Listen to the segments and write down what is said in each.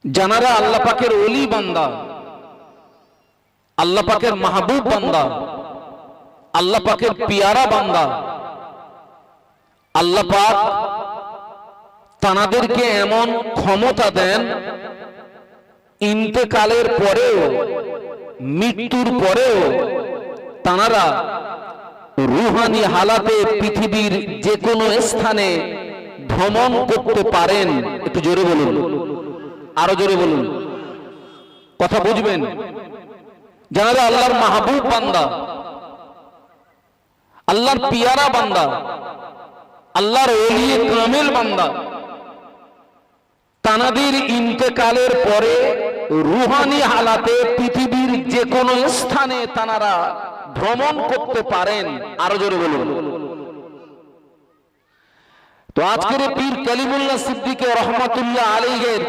যারা আল্লাহ পাকের ওলি বান্দা, আল্লাহ পাকের মাহবুব বান্দা, আল্লাহ পাকের পিয়ারা বান্দা, আল্লাহ পাক তানাদেরকে এমন ক্ষমতা দেন ইন্তেকালের পরেও, মৃত্যুর পরেও তানারা রুহানি হালাতে পৃথিবীর যে কোনো স্থানে ভ্রমণ করতে পারেন। একটু জোরে বলুন, আরো জোরে বলুন, কথা বুঝবেন। যারা আল্লাহর মাহবুব বান্দা, আল্লাহর পিয়ারা বান্দা, আল্লাহর ওলিয়ে কামেল বান্দা, তানাদের ইন্তেকালের পরে রুহানি হালাতে পৃথিবীর যে কোনো স্থানে তানারা ভ্রমণ করতে পারেন। আরো জোরে বলুন। তো আজকের পীর কালিমুল্লাহ সিদ্দিক রহমাতুল্লাহ আলাইহির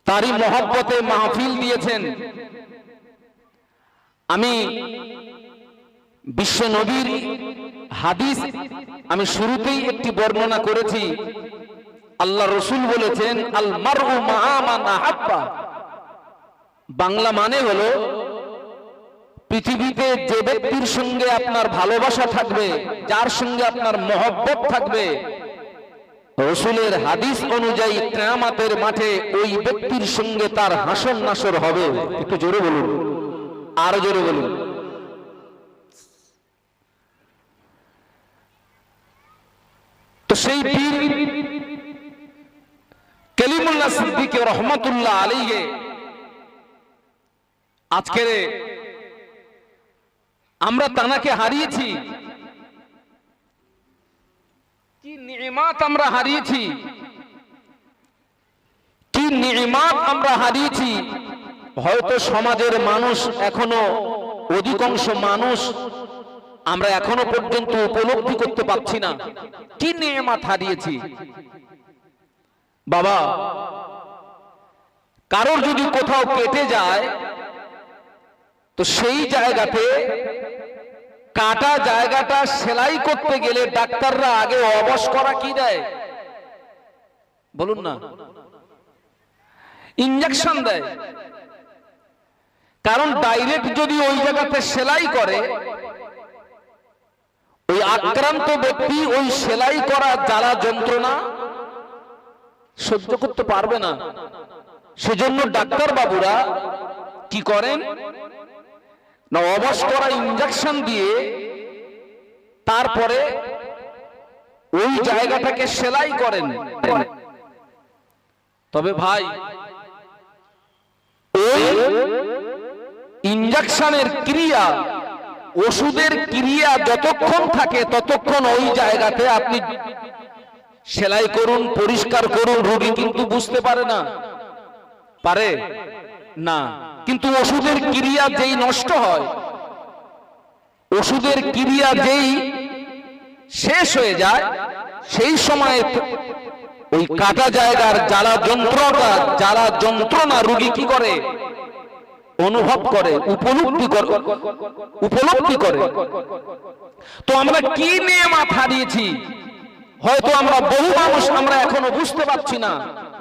তারই মহব্বতে মাহফিল দিয়েছেন। আমি বিশ্ব নবীর হাদিস আমি শুরুতেই একটি বর্ণনা করেছি। আল্লাহ রসুল বলেছেন, আল মারউ মাআ মান আহাব্বা। বাংলা মানে হলো, পৃথিবীতে যে ব্যক্তির সঙ্গে আপনার ভালোবাসা থাকবে, যার সঙ্গে আপনার মহব্বত থাকবে, রসুলের হাদিস অনুযায়ী কিয়ামতের মাঠে ওই ব্যক্তির সঙ্গে তার হাসর নাসর হবে। একটু জোরে বলুন, আরো জোরে বলুন। তো সেই পীর কালিমুল্লাহ সিদ্দিক রহমাতুল্লাহ আলাইহি আজকের আমরা তানাকে হারিয়েছি। কি নিয়ামত আমরা হারিয়েছি, কি নিয়ামত আমরা হারিয়েছি। হয়তো সমাজের মানুষ এখনো, অধিকাংশ মানুষ আমরা এখনো পর্যন্ত উপলব্ধি করতে পারছি না কি নিয়ামত হারিয়েছি। বাবা, কারোর যদি কোথাও কেটে যায় তো সেই জায়গাতে, কাটা জায়গাটা সেলাই করতে গেলে ডাক্তাররা আগে অবশ করা কি দেয় বলুন না? ইনজেকশন দেয়। কারণ ডাইরেক্ট যদি ওই জায়গাতে সেলাই করে, ওই আক্রান্ত ব্যক্তি ওই সেলাই করা জ্বালা যন্ত্রণা সহ্য করতে পারবে না। সেজন্য ডাক্তার বাবুরা কি করেন না, অবশ করা ইনজেকশন দিয়ে তারপরে ওই জায়গাটাকে সেলাই করেন। তবে ভাই, ওই ইনজেকশনের ক্রিয়া, ওষুধের ক্রিয়া যতক্ষণ থাকে ততক্ষণ ওই জায়গাতে আপনি সেলাই করুন, পরিষ্কার করুন, রোগী কিন্তু বুঝতে পারে না, পারে না। কিন্তু ওষুধের ক্রিয়া যেই নষ্ট হয়, ওষুধের ক্রিয়া যেই শেষ হয়ে যায়, সেই সময় ওই কাটা জায়গার জ্বালা যন্ত্রণা রোগী কি করে? অনুভব করে, উপলব্ধি করে। তো আমরা কি নিয়ামত হারিয়েছি, হয়তো আমরা বহু মানুষ আমরা এখনো বুঝতে পারছি না।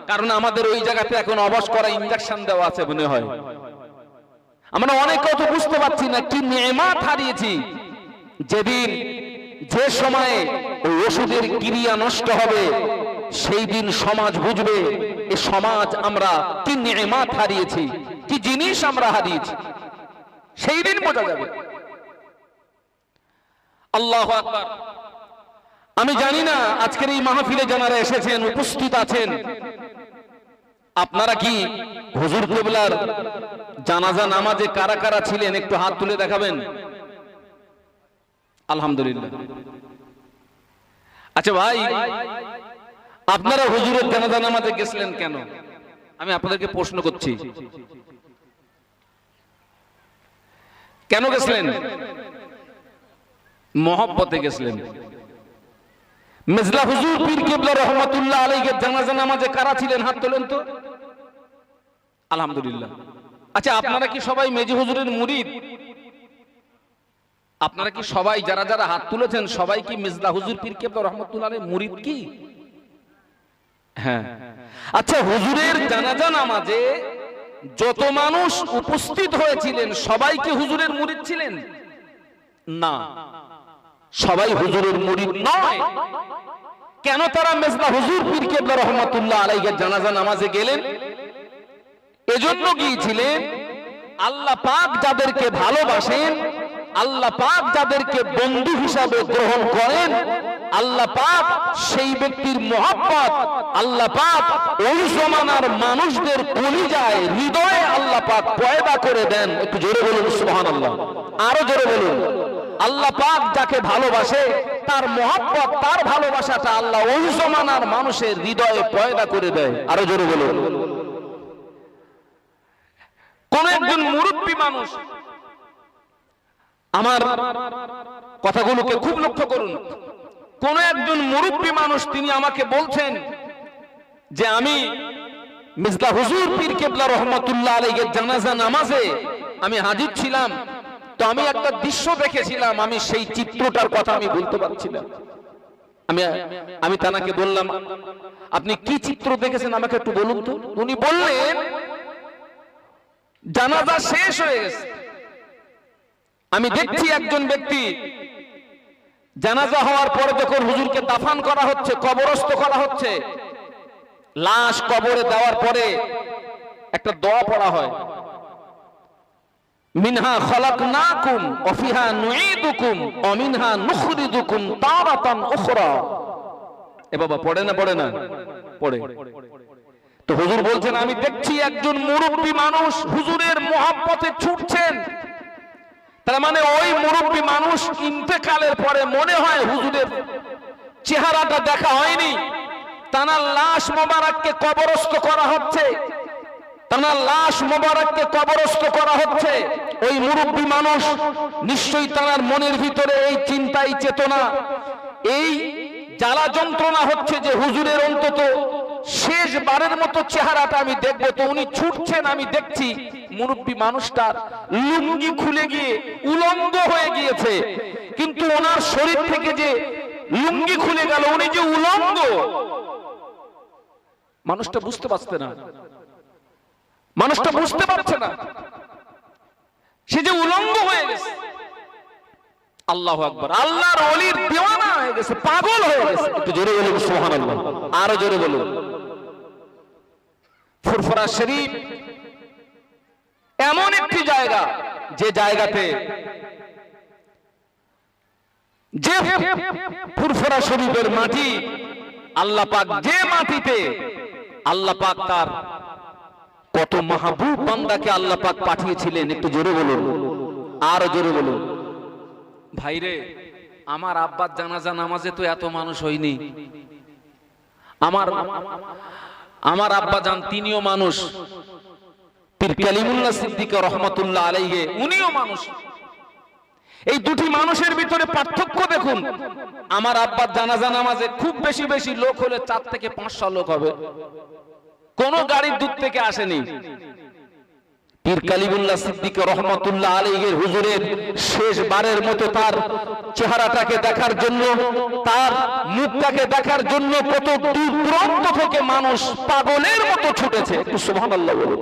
কারণ আমাদের ওই জায়গাতে এখন অবশ করা ইনজেকশন দেওয়া আছে মনে হয়। আমরা অনেকে তো বুঝতে পারছি না কি নিয়ামত হারিয়েছি। যেদিন, যে সময়ে ওই ওষুধের ক্রিয়া নষ্ট হবে, সেই দিন সমাজ বুঝবে এ সমাজ আমরা কি নিয়ামত হারিয়েছি, কি জিনিস আমরা হারিয়েছি, সেই দিন বোঝা যাবে। আল্লাহু আকবার। আমি জানি না আজকের এই মাহফিলে যারা এসেছেন, উপস্থিত আছেন, আপনারা কি হুজুর কিবলার জানাজা নামাজে কারা কারা ছিলেন? একটু হাত তুলে দেখাবেন। আলহামদুলিল্লাহ। আচ্ছা ভাই, আপনারা হুজুরের জানাজা নামাজে গেছিলেন কেন? আমি আপনাদেরকে প্রশ্ন করছি, কেন গেছিলেন? মহব্বতে গেছিলেন। মিজলা হুজুর পীর কিবলা রহমাতুল্লাহ আলাইহির জানাজা নামাজে কারা ছিলেন? হাত তোলেন তো। আলহামদুলিল্লাহ। আচ্ছা, আপনারা কি সবাই মেজি হুজুরের মুরিদ? আপনারা কি সবাই, যারা যারা হাত তুলেছেন, সবাই কি মিজলা হুজুর পীর কিবলা রহমাতুল্লাহ আলাইহির মুরিদ কি? হ্যাঁ, আচ্ছা, হুজুরের জানাজা নামাজে যত মানুষ উপস্থিত হয়েছিলেন সবাই কি হুজুরের মুরিদ ছিলেন? না, সবাই হুজুরের মুরিদ নয়। কেন তারা মেজবা হুজুর পীর কেবলা রহমাতুল্লাহ আলাইহির জানাজা নামাজে গেলেন? এজন্য গিয়েছিলেন আল্লাহ পাক যাদেরকে ভালোবাসেন, আল্লাহ পাক যাদেরকে বন্ধু হিসাবে গ্রহণ করেন, আল্লাহ পাক সেই ব্যক্তির মহব্বত আল্লাহ পাক ওই জমানার মানুষদের কলিজায় হৃদয়ে আল্লাহ পাক পয়দা করে দেন। একটু জোরে বলুন সুবহানাল্লাহ, আরো জোরে বলুন। আল্লাহ পাক যাকে ভালোবাসে তার মহব্বত, তার ভালোবাসাটা আল্লাহ ওই জমানার মানুষের হৃদয়ে পয়দা করে দেয়। আরো জোরে বলুন। কোন একজন মুরব্বী মানুষ, আমার কথাগুলোকে খুব লক্ষ্য করুন, কোন একজন মুরব্বী মানুষ তিনি আমাকে বলছেন যে আমি মির্জা হুজুর পীর কেবলা রহমাতুল্লাহ আলাইহির জানাজা নামাজে আমি হাজির ছিলাম, তো আমি একটা দৃশ্য দেখেছিলাম, আমি সেই চিত্রটার কথা আমি বলতে পারছিলাম। আমি তানাকে বললাম, আপনি কি চিত্র দেখেছেন আমাকে একটু বলুন তো। উনি বললেন, জানাজা শেষ হয়ে গেছে, আমি দেখছি একজন ব্যক্তি জানাজা হওয়ার পরে যখন হুজুরকে দাফন করা হচ্ছে, কবরস্থ করা হচ্ছে, লাশ কবরে দেওয়ার পরে একটা দোয়া পড়া হয়, মিনহা খলাকনাকুম ওয়া ফিহা নুঈদুকুম ওয়া মিনহা নুখরিজুকুম তারাতান উখরা। এ বাবা পড়ে না? পড়ে না? পড়ে। তো হুজুর বলছেন, আমি দেখছি একজন মুরব্বী মানুষ হুজুরের মহব্বতে ছুটছেন। তার মানে ওই মুরব্বী মানুষ ইন্তেকালের পরে মনে হয় হুজুরের চেহারাটা দেখা হয়নি, তানার লাশ মোবারককে কবরস্থ করা হচ্ছে, তানার লাশ মোবারককে কবরস্থ করা হচ্ছে। ওই মুরব্বী মানুষ নিশ্চয়ই তানার মনের ভিতরে এই চিন্তা, এই চেতনা, এই জ্বালা যন্ত্রণা হচ্ছে যে হুজুরের অন্তত শেষবারের মতো চেহারাটা আমি দেখবো। তো উনি ছুটছেন, আমি দেখছি মুরব্বী মানুষটার লুঙ্গি খুলে গিয়ে উলঙ্গ হয়ে গিয়েছে, কিন্তু ওনার শরীর থেকে যে লুঙ্গি খুলে গেল, উনি যে উলঙ্গ, মানুষটা বুঝতে পারছে না, মানুষটা বুঝতে পারছে না সে যে উলঙ্গ হয়ে গেছে। আল্লাহু আকবার, আল্লাহর ওলির দিওয়ানা হয়ে গেছে, পাগল হয়ে গেছে। একটু জোরে বলুন সুবহানাল্লাহ, আরো জোরে বলুন। ফুরফুরা শরীফ এমন একটি জায়গা, যে জায়গাতে, যে ফুরফুরা শরীফের মাটি আল্লাহ পাক, যে মাটিতে আল্লাহ পাক তার কত মাহবুব বান্দাকে আল্লাহ পাক পাঠিয়েছিলেন। একটু জোরে বলুন, আরো জোরে বলুন। ভাইরে, আমার আব্বার জানাজা নামাজে তো এত মানুষ হয়নি। আমার আব্বা জান তিনিও মানুষ, পীর কালিমুল্লাহ সিদ্দিক রহমাতুল্লাহ আলাইহি উনিও মানুষ। এই দুটি মানুষের ভিতরে পার্থক্য দেখুন। আমার আব্বার জানাজা নামাজে খুব বেশি বেশি লোক হলে 4 থেকে 500 লোক হবে, কোন গাড়ির দূর থেকে আসেনি। পীর কালিমুল্লাহ সিদ্দিক রহমাতুল্লাহ আলাইহির হুজুরের শেষবারের মতো তার চেহারাটাকে দেখার জন্য, তার মুখটাকে দেখার জন্য কত দূর দূরান্ত থেকে মানুষ পাগলের মতো ছুটেছে। একটু সুবহানাল্লাহ বলুন।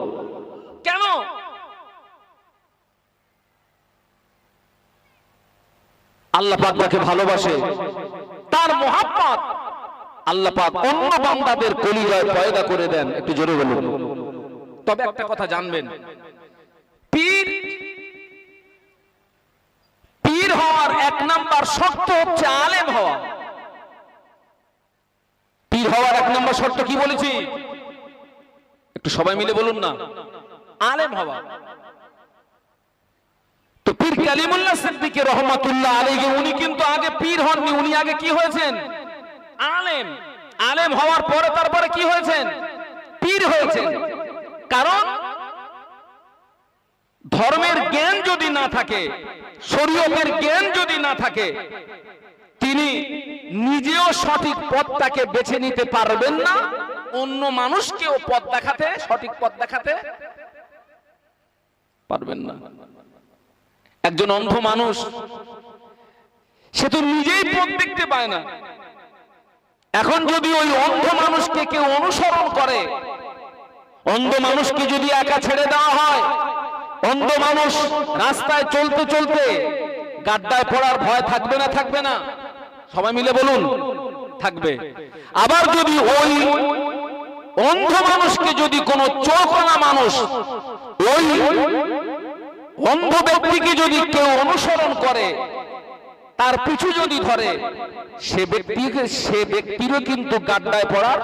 কেন? আল্লাহ পাক যাকে ভালোবাসে তার মহব্বত আল্লাহ পাক অন্য বান্দাদের কলিজায় পয়দা করে দেন। একটু জোরে বলুন। তবে একটা কথা জানবেন, পীর হওয়ার 1 নাম্বার শর্ত হচ্ছে আলেম হওয়া। পীর হওয়ার 1 নাম্বার শর্ত কি বলেছি? একটু সবাই মিলে বলুন না, আলেম হওয়া। তো পীর কালিমুল্লাহ সিদ্দিক রহমাতুল্লাহ আলাইহি উনি কিন্তু আগে পীর হননি, উনি আগে কি হয়েছেন? আলেম। আলেম হওয়ার পরে তারপরে কি হয়েছেন? পীর হয়েছেন। কারণ ধর্মের জ্ঞান যদি না থাকে, শরীয়তের জ্ঞান যদি না থাকে, তিনি নিজেও সঠিক পথটাকে বেছে নিতে পারবেন না, অন্য মানুষকেও পথ দেখাতে, সঠিক পথ দেখাতে পারবেন না। একজন অন্ধ মানুষ, সে তো নিজেই পথ দেখতে পায় না। এখন যদি ওই অন্ধ মানুষকে কেউ অনুসরণ করে, অন্ধ মানুষকে যদি একা ছেড়ে দেওয়া হয়, অন্ধ মানুষ রাস্তায় চলতে চলতে গাড্ডায় পড়ার ভয় থাকবে না? থাকবে না? সবাই মিলে বলুন, থাকবে। আবার যদি ওই অন্ধ মানুষকে যদি কোনো চোখওয়ালা মানুষ, ওই অন্ধ ব্যক্তিকে যদি কেউ অনুসরণ করে, তার পিছু যদি ধরে, সে ব্যক্তিরও কিন্তু গাড্ডায় পড়ার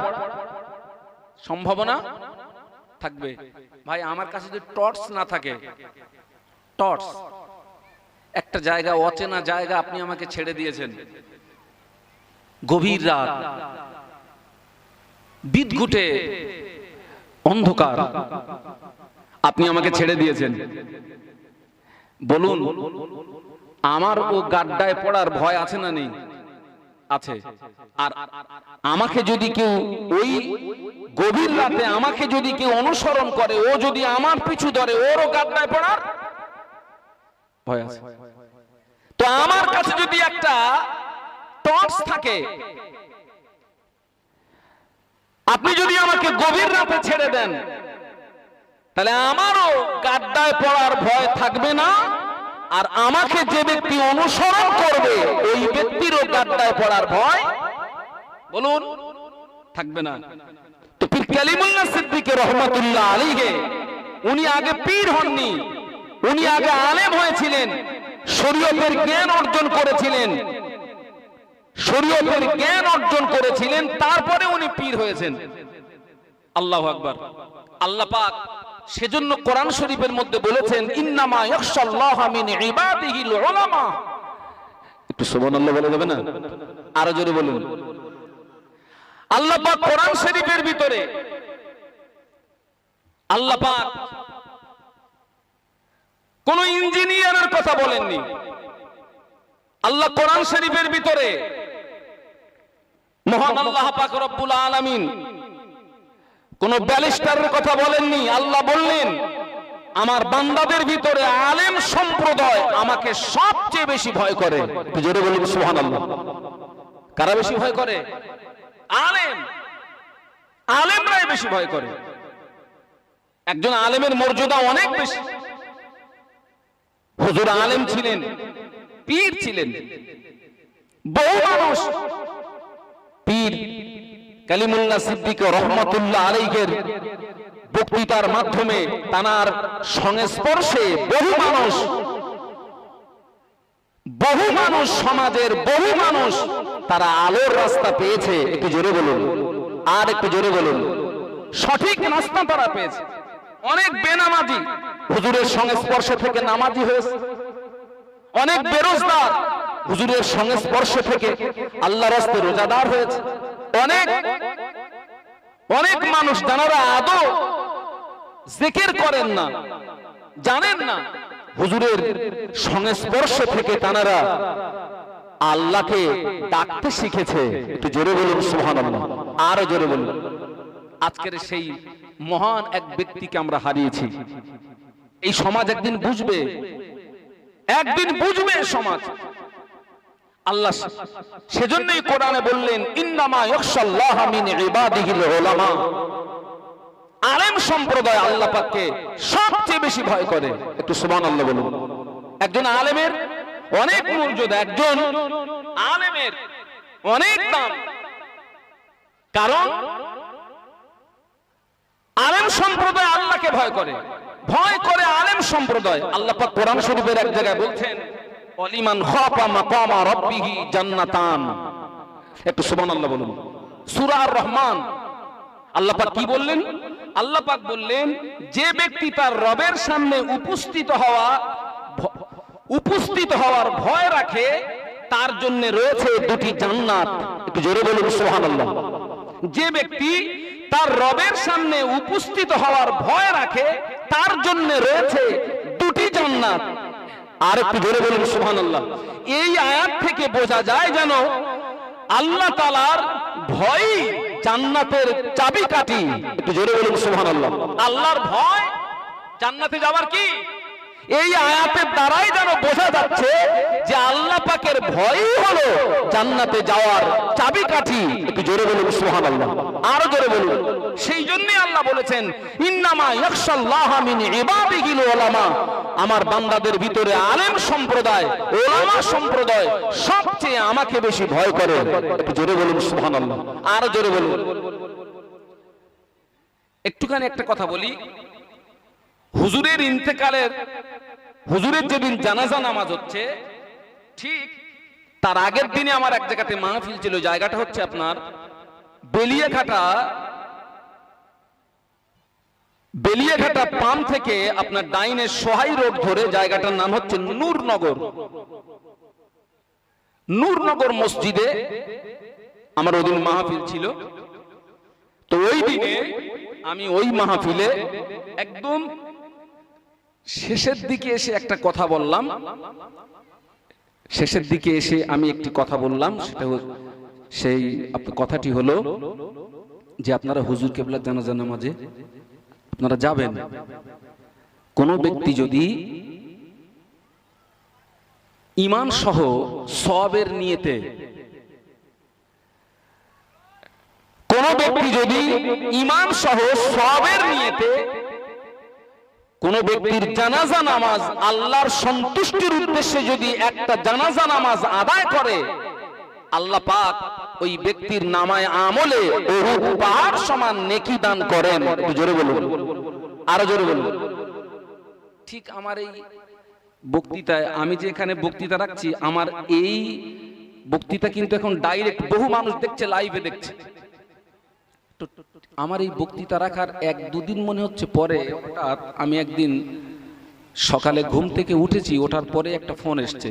সম্ভাবনা থাকবে। ভাই আমার কাছে যদি টর্চ না থাকে, টর্চ, একটা জায়গা, অচেনা জায়গা আপনি আমাকে ছেড়ে দিয়েছেন, গভীর রাত, বিদঘুটে অন্ধকার, আপনি আমাকে ছেড়ে দিয়েছেন, বলুন আমার ও গাড্ডায় পড়ার ভয় আছে না নেই? আছে। আর আমাকে যদি কেউ ওই গভীর রাতে আমাকে যদি কেউ অনুসরণ করে, ও যদি আমার পিছু ধরে, ওরও গাড্ডায় পড়ার ভয় আছে। তো আমার কাছে যদি একটা টর্চ থাকে, আপনি যদি আমাকে গভীর রাতে ছেড়ে দেন, তাহলে আমারও গাড্ডায় পড়ার ভয় থাকবে না, আর আমাকে যে ব্যক্তি অনুসরণ করবে ওই ব্যক্তিরও গাড্ডায় পড়ার ভয়, বলুন, থাকবে না। তো পীর কালিমুল্লাহ সিদ্দিকী রহমাতুল্লাহ আলাইহি, উনি আগে পীর হননি, উনি আগে আলেম হয়েছিলেন, শরীয়তের জ্ঞান অর্জন করেছিলেন, শরীয়তের জ্ঞান অর্জন করেছিলেন, তারপরে উনি পীর হয়েছেন। আল্লাহু আকবার। আল্লাহ পাক সেজন্য কোরআন শরীফের মধ্যে বলেছেন, ইন্নামা ইয়াখশাল্লাহা মিন ইবাদিহিল উলামা। একটু সুবহানাল্লাহ বলে দেবে না? আরো জোরে বলুন। আল্লাহ পাক কোরআন শরীফের ভিতরে আল্লাহ পাক কোন ইঞ্জিনিয়ারের কথা বলেননি। আল্লাহ কোরআন শরীফের ভিতরে মহান আল্লাহ পাক রব্বুল আলামিন কোন ব্যারিস্টারের কথা বলেননি। আল্লাহ বললেন, আমার বান্দাদের ভিতরে আলেম সম্প্রদায় আমাকে সবচেয়ে বেশি ভয় করে। জোরে বলুন সুবহানাল্লাহ। কারা বেশি ভয় করে? আলেম। আলেমরাই বেশি ভয় করে। একজন আলেমের মর্যাদা অনেক বেশি। হুজুর আলেম ছিলেন, পীর ছিলেন। বহু মানুষ পীর কালিমুল্লাহ সিদ্দিকী রহমাতুল্লাহ আলাইহির বক্তৃতার মাধ্যমে, তানার সংস্পর্শে বহু মানুষ সমাজের বহু মানুষ তারা আলোর রাস্তা পেয়েছে। একটু জোরে বলুন, আর একটু জোরে বলুন। সঠিক রাস্তা তারা পেয়েছে। অনেক বেনামাজি হুজুরের সংস্পর্শ থেকে নামাজি হয়েছে, অনেক বেরোজগার হুজুরের সংস্পর্শ থেকে আল্লাহর রাস্তায় রোজাদার হয়েছে, অনেক মানুষ যারা আদৌ জিকির করেন না, জানেন না, হুজুরের সংস্পর্শ থেকে তারা আল্লাহকে ডাকতে শিখেছে। একটু জোরে বলুন সুবহানাল্লাহ, আরো জোরে বলুন। আজকের সেই মহান এক ব্যক্তিকে আমরা হারিয়েছি। এই সমাজ একদিন বুঝবে, একদিন বুঝবে সমাজ। আল্লাহ সেজন্যই কোরআনে বললেন, ইন্নামা ইয়াখশাল্লাহা মিন ইবাদিহিল উলামা। আলেম সম্প্রদায় আল্লাহ পাককে সবচেয়ে বেশি ভয় করে। একটু সুবহানাল্লাহ বলুন। একজন আলেমের অনেক মর্যাদা, একজন আলেমের অনেক দাম। কারণ আলেম সম্প্রদায় আল্লাহকে ভয় করে, ভয় করে আলেম সম্প্রদায়। আল্লাহ পাক কোরআন শরীফের এক জায়গায় বলছেন, ওয়ালিমান খাফা মাকামা রাব্বিহি জান্নাতান। একটু সুবহানাল্লাহ বলুন। সূরা আর রহমান আল্লাহ পাক কি বললেন? আল্লাহ পাক বললেন, যে ব্যক্তি তার রবের সামনে উপস্থিত হওয়ার ভয় রাখে, তার জন্য রয়েছে দুটি জান্নাত। একটু জোরে বলুন সুবহানাল্লাহ। যে ব্যক্তি তার রবের সামনে উপস্থিত হওয়ার ভয় রাখে, তার জন্য রয়েছে দুটি জান্নাত। আর একটু জোরে বলুন সুবহানাল্লাহ। এই আয়াত থেকে বোঝা যায় যেন আল্লাহ তাআলার ভয় জান্নাতের চাবিকাঠি। একটু জোরে বলুন সুবহানাল্লাহ। আল্লাহর ভয় জান্নাতে যাওয়ার কি এই আয়াতের দ্বারাই যেন বোঝা যাচ্ছে যে আল্লাহ পাকের ভয়ই হলো জান্নাতে যাওয়ার চাবিকাঠি। একটু জোরে বলুন সুবহানাল্লাহ, আরো জোরে বলুন। সেই জন্যই আল্লাহ বলেছেন ইন্নামা ইয়াখশাল্লাহা মিন ইবাদিহিল উলামা, আমার বান্দাদের ভিতরে আলেম সম্প্রদায়, উলামা সম্প্রদায় সবচেয়ে আমাকে বেশি ভয় করে। একটু জোরে বলুন সুবহানাল্লাহ, আরো জোরে বলুন। একটুখানি একটা কথা বলি, হুজুরের ইন্তেকালের, হুজুরের যেদিন জানাজা নামাজ হচ্ছে ঠিক তার আগের দিনে আমার এক জায়গাতে মাহফিল ছিল। জায়গাটা হচ্ছে আপনার বেলিয়াঘাটা পাম্প থেকে আপনার ডাইনে সোহাই রোড ধরে জায়গাটার নাম হচ্ছে নূরনগর মসজিদে আমার ওই দিন মাহফিল ছিল। তো ওই দিনে আমি ওই মাহফিলে একদম শেষের দিকে এসে একটা কথা বললাম, শেষের দিকে এসে আমি একটি কথা বললাম। সেটা সেই কথাটি হলো যে আপনারা হুজুর কেবলার জানাজা নামাজে আপনারা যাবেন, কোন ব্যক্তি যদি ঈমান সহ সওয়াবের নিয়তে, কোন ব্যক্তি যদি ঈমান সহ সওয়াবের নিয়তে কোন ব্যক্তির জানাজা নামাজ আল্লাহর সন্তুষ্টির উদ্দেশ্যে যদি একটা জানাজা নামাজ আদায় করে, আল্লাহ পাক ওই ব্যক্তির নামায় আমলে উহুদ পাহাড় সমান নেকি দান করেন। একটু জোরে বলুন, আরো জোরে বলুন। ঠিক আমার এই বক্তৃতায়, আমি যে এখানে বক্তৃতা রাখছি, আমার এই বক্তৃতা কিন্তু এখন ডাইরেক্ট বহু মানুষ দেখছে, লাইভে দেখছে। আমার এই বক্তৃতা রাখার এক দুদিন মনে হচ্ছে পরে হঠাৎ আমি একদিন সকালে ঘুম থেকে উঠেছি, ওঠার পরে একটা ফোন এসছে।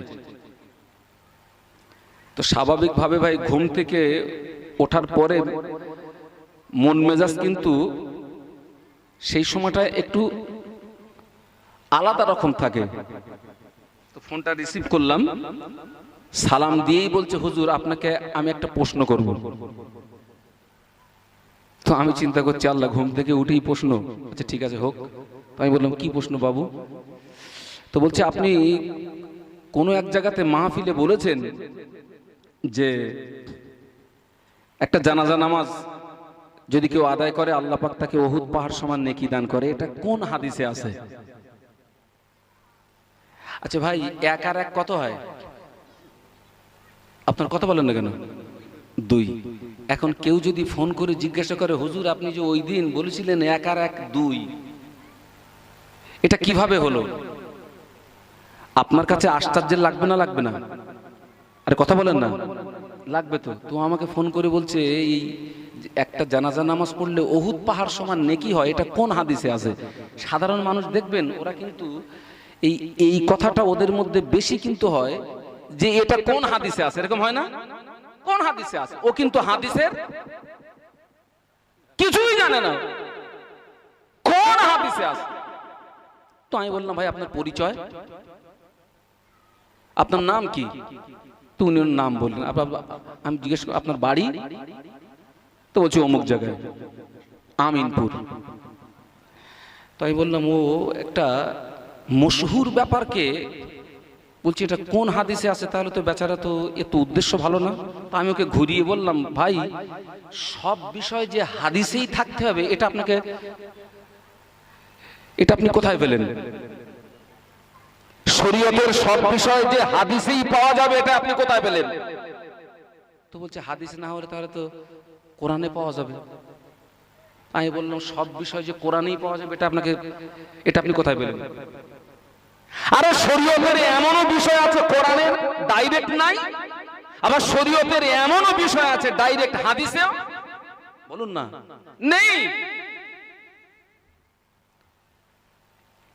তো স্বাভাবিকভাবে ভাই ঘুম থেকে ওঠার পরে মন মেজাজ কিন্তু সেই সময়টা একটু আলাদা রকম থাকে। তো ফোনটা রিসিভ করলাম, সালাম দিয়েই বলছে হুজুর আপনাকে আমি একটা প্রশ্ন করব। তো আমি চিন্তা করছি আল্লাহ, ঘুম থেকে উঠেই প্রশ্ন, আচ্ছা ঠিক আছে হোক। তো আমি বললাম কি প্রশ্ন বাবু? তো বলছে আপনি কোন এক জায়গাতে মাহফিলে বলেছেন যে একটা জানাজা নামাজ যদি কেউ আদায় করে আল্লাহ পাক তাকে উহুদ পাহাড় সমান নেকি দান করে, এটা কোন হাদিসে আছে? আচ্ছা ভাই, এক আর এক কত হয়? আপনার কথা বলেন না কেন? 2। এখন কেউ যদি ফোন করে জিজ্ঞাসা করে হুজুর আপনি যে ওই দিন বলেছিলেন 1 আর 1 2, এটা কিভাবে হলো? আপনার কাছে আশ্চর্য লাগবে না? লাগবে না? আরে কথা বলেন না, লাগবে তো। তো আমাকে ফোন করে বলছে এই একটা জানাজা নামাজ পড়লে উহুদ পাহাড় সমান নেকি হয়, এটা কোন হাদিসে আছে? সাধারণ মানুষ দেখবেন ওরা কিন্তু এই কথাটা ওদের মধ্যে বেশি কিন্তু হয় যে এটা কোন হাদিসে আছে, এরকম হয় না? কোন হাদিসে আছে? ও কিন্তু হাদিসের কিছুই জানে না, কোন হাদিসে আছে। তো আমি বললাম ভাই আপনার পরিচয়, আপনার নাম কি? তো উনি নাম বললেন। আমি জিজ্ঞেস করলাম আপনার বাড়ি? তো বলছি অমুক জায়গায়, আমিনপুর। তো আমি বললাম ও একটা মশহুর ব্যাপারকে বলছি এটা কোন হাদিসে আছে? তাহলে তো বেচারা তো এত উদ্দেশ্য ভালো না। তো আমি ওকে ঘুরিয়ে বললাম ভাই সব বিষয় যে হাদিসেই থাকতে হবে এটা আপনি কোথায় পেলেন? শরীয়তের সব বিষয় যে হাদিসেই পাওয়া যাবে এটা আপনি কোথায় পেলেন? তো বলছে হাদিসে না হলে তাহলে তো কোরআনে পাওয়া যাবে। আমি বললাম সব বিষয় যে কোরআনেই পাওয়া যাবে এটা আপনি কোথায় পেলেন? আরে শরীয়তের এমনও বিষয় আছে কোরআনের ডাইরেক্ট নাই, আবার শরীয়তের এমনও বিষয় আছে ডাইরেক্ট হাদিসেও বলুন না নেই।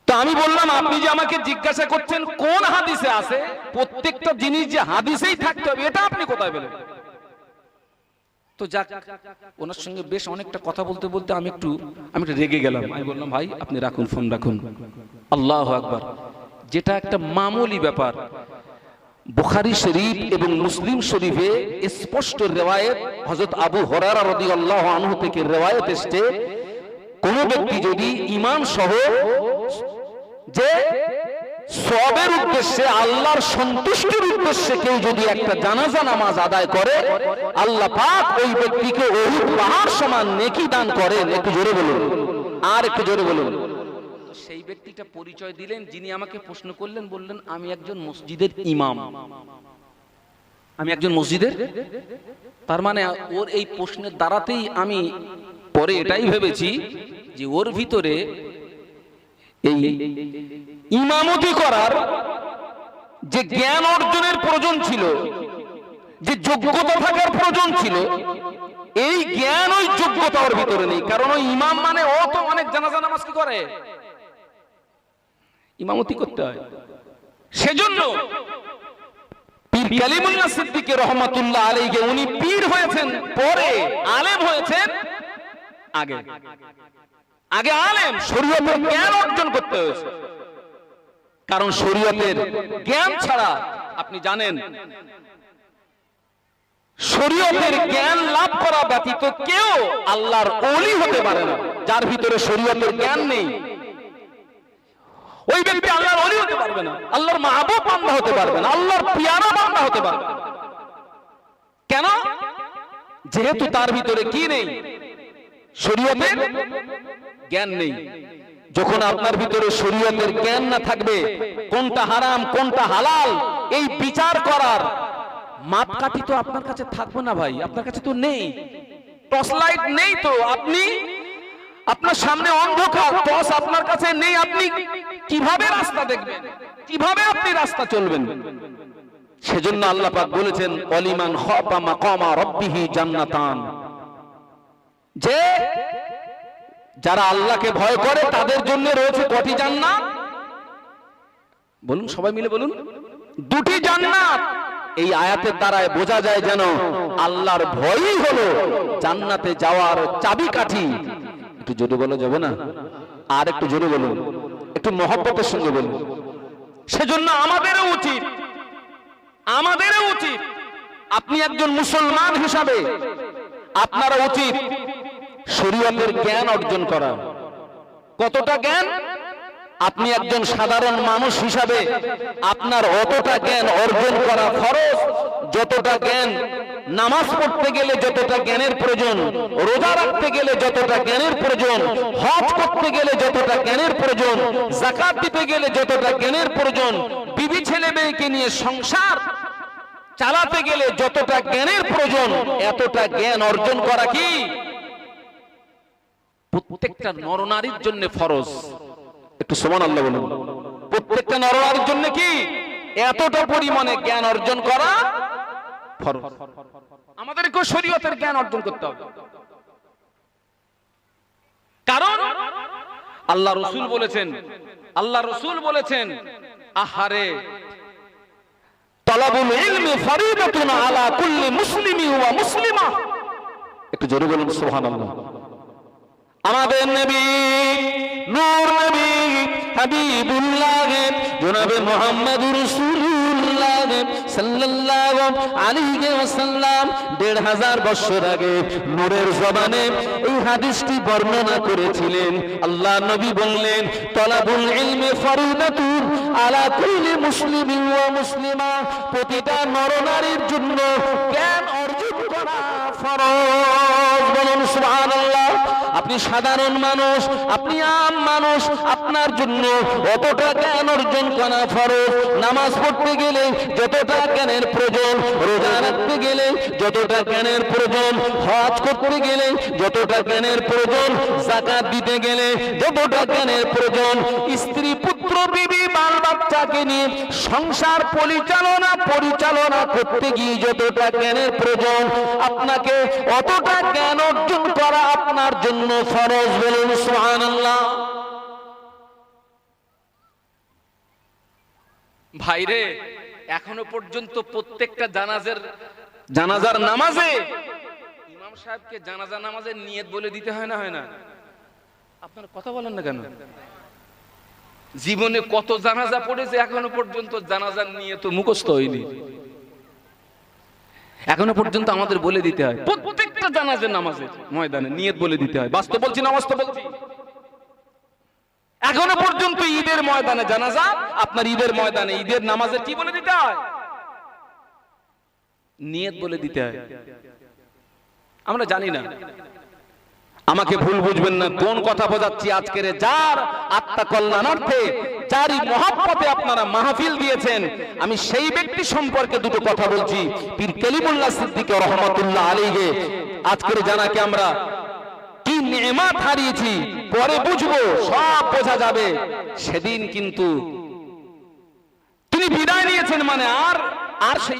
তো আমি বললাম আপনি যে আমাকে জিজ্ঞাসা করছেন কোন হাদিসে আছে, প্রত্যেকটা জিনিস যে হাদিসেই থাকতে হবে এটা আপনি কোথায় পেলেন? তো যাক, ওনার সঙ্গে বেশ অনেকটা কথা বলতে বলতে আমি একটু রেগে গেলাম। আমি বললাম ভাই আপনি রাখুন, ফোন রাখুন। আল্লাহু আকবার। যেটা একটা মামুলি ব্যাপার, বুখারী শরীফ এবং মুসলিম শরীফে স্পষ্ট রিওয়ায়াত হযরত আবু হুরায়রা রাদিয়াল্লাহু আনহু থেকে রিওয়ায়াত এসেছে, কোন ব্যক্তি যদি ঈমান সহ যে সওয়াবের উদ্দেশ্যে, আল্লাহর সন্তুষ্টির উদ্দেশ্যে কেউ যদি একটা জানাজা নামাজ আদায় করে, আল্লাহ পাক ওই ব্যক্তিকে উহুদ পাহাড় সমান নেকি দান করেন। একটু জোরে বলুন, আর একটু জোরে বলুন। সেই ব্যক্তিটা পরিচয় দিলেন, যিনি আমাকে প্রশ্ন করলেন, বললেন আমি একজন মসজিদের ইমাম, আমি একজন মসজিদের। তার মানে ওর এই প্রশ্নের দ্বারাতেই আমি পরে এটাই ভেবেছি যে ওর ভিতরে এই ইমামতি করার যে জ্ঞান অর্জনের প্রয়োজন ছিল, যে যোগ্যতা থাকার প্রয়োজন ছিল, এই জ্ঞান ওই যোগ্যতা ওর ভিতরে নেই। কারণ ওই ইমাম মানে ও তো অনেক জানাজা নামাজ কি করে, ইমামতি করতে হয়। সেজন্য পীর কালিমুল্লাহ সিদ্দিকী রহমাতুল্লাহ আলাইহি, উনি পীর হয়েছেন পরে, আলেম হয়েছেন আগে। আগে আলেম, শরীয়তের জ্ঞান অর্জন করতে হয়েছে। কারণ শরীয়তের জ্ঞান ছাড়া, আপনি জানেন, শরীয়তের জ্ঞান লাভ করা ব্যতীত কেউ আল্লাহর ওলি হতে পারে না। যার ভিতরে শরীয়তের জ্ঞান নেই, ওই ব্যক্তি আল্লাহর ওলি হতে পারবে না, আল্লাহর মাহবুব বান্দা হতে পারবে না, আল্লাহর পিয়ারা বান্দা হতে পারবে না। কেন? যেহেতু তার ভিতরে কি নেই, শরীয়তের জ্ঞান নেই। যখন আপনার ভিতরে শরীয়তের জ্ঞান না থাকবে, কোনটা হারাম কোনটা হালাল এই বিচার করার মাপকাঠি তো আপনার কাছে থাকবে না ভাই, আপনার কাছে তো নেই, টর্চ লাইট নেই, তো আপনি, আপনার সামনে অন্ধকার, টর্চ আপনার কাছে নেই, আপনি কিভাবে রাস্তা দেখবেন, কিভাবে আপনি রাস্তা চলবেন? সেজন্য আল্লাহ পাক বলেছেন ওয়ালিমান খাফা মাকামা রাব্বিহি জান্নাতান, যে যারা আল্লাহকে ভয় করে তাদের জন্য রয়েছে কয়টি জান্নাত? বলুন, সবাই মিলে বলুন, দুটি জান্নাত। এই আয়াতের দ্বারায় বোঝা যায় যেন আল্লাহর ভয়ই হলো জান্নাতে যাওয়ার চাবিকাঠি। একটু জোরে বলা যাবে না? আর একটু জোরে বলুন, একটু মহব্বতের সঙ্গে বলুন। সেজন্য আমাদেরও উচিত, আমাদেরও উচিত, আপনি একজন মুসলমান হিসাবে আপনারা উচিত শরীয়তের জ্ঞান অর্জন করা। কতটা জ্ঞান? আপনি একজন সাধারণ মানুষ হিসাবে আপনার অতটা জ্ঞান অর্জন করা ফরজ, যতটা জ্ঞান নামাজ পড়তে গেলে যতটা জ্ঞানের প্রয়োজন, রোজা রাখতে গেলে যতটা জ্ঞানের প্রয়োজন, হজ করতে গেলে যতটা জ্ঞানের প্রয়োজন, যাকাত দিতে গেলে যতটা জ্ঞানের প্রয়োজন, বিবি ছেলে মেয়েকে নিয়ে সংসার চালাতে গেলে যতটা জ্ঞানের প্রয়োজন, এতটা জ্ঞান অর্জন করা কি প্রত্যেকটা নরনারীর জন্য ফরজ? একটু সুবহানাল্লাহ বলুন। প্রত্যেকটা নরনারীর জন্য কি এতটা পরিমাণে জ্ঞান অর্জন করা ফরজ। আমাদেরকে শরীয়তের জ্ঞান অর্জন করতে হবে। কারণ আল্লাহ রাসূল বলেছেন, আল্লাহ রাসূল বলেছেন, আহারে তালাবুল ইলমি ফরিদাতুন আলা কুল্লি মুসলিমি ওয়া মুসলিমা। একটু জোরে বলুন সুবহানাল্লাহ। আমাদের নবী, নূর নবী, হাবিবুল্লাহ জনাবে মুহাম্মদুর রাসূলুল্লাহ সাল্লাল্লাহু আলাইহি ওয়াসাল্লাম ১৫০০ বছর আগে নূরের জবানে এই হাদিসটি বর্ণনা করেছিলেন। আল্লাহ নবী বললেন, তালাবুল ইলমি ফরিদাতুন আলা কুল্লি মুসলিমিন ওয়া মুসলিমা, প্রতিটা নরনারীর জন্য জ্ঞান অর্জন করা ফরজ। বলুন সুবহানাল্লাহ। আপনি সাধারণ মানুষ, আপনি আম মানুষ, আপনার জন্য অতটা জ্ঞান অর্জন করা ফরজ। নামাজ পড়তে গেলে যতটা জ্ঞানের প্রয়োজন, রোজা রাখতে গেলে যতটা জ্ঞানের প্রয়োজন, হজ করতে গেলে যতটা জ্ঞানের প্রয়োজন, যাকাত দিতে গেলে যতটা জ্ঞানের প্রয়োজন, স্ত্রী পুত্র বিবি বাল বাচ্চাকে নিয়ে সংসার পরিচালনা করতে গিয়ে যতটা জ্ঞানের প্রয়োজন, আপনাকে অতটা জ্ঞান অর্জন করা আপনার জন্য ফরজ। বলুন সুবহানাল্লাহ। ভাইরে, এখনো পর্যন্ত প্রত্যেকটা জানাজার নামাজে ইমাম সাহেবকে জানাজা নামাজের নিয়ত বলে দিতে হয় না, হয় না? আপনারা কথা বলেন না কেন? জীবনে কত জানাজা পড়েছে, এখনো পর্যন্ত জানাজার নিয়ত মুখস্থ হয়নি। এখনো পর্যন্ত আমাদের বলে দিতে হয়, প্রত্যেকটা জানাজার নামাজের ময়দানে নিয়ত বলে দিতে হয়। বাস্তব বলছি না অবাস্তব বলছি? এখনো পর্যন্ত ঈদের ময়দানে জানাজা, আপনার ঈদের ময়দানে ঈদের নামাজে কি বলে দিতে হয়? নিয়ত বলে দিতে হয়। আমরা জানি না, আমাকে ভুল বুঝবেন না, কোন কথা বোঝাচ্ছি আজকের যার আত্মা কল্যাণার্থে, যারই মহব্বতে আপনারা মাহফিল দিয়েছেন, আমি সেই ব্যক্তি সম্পর্কে দুটো কথা বলছি। পীর কালিমুল্লাহ সিদ্দিকী রহমাতুল্লাহ আলাইহি আজকের জানাকে আমরা কি নেয়ামত হারিয়েছি, পরে বুঝবো, সব বোঝা যাবে। সেদিন কিন্তু তিনি বিদায় নিয়েছেন, মানে আর সেই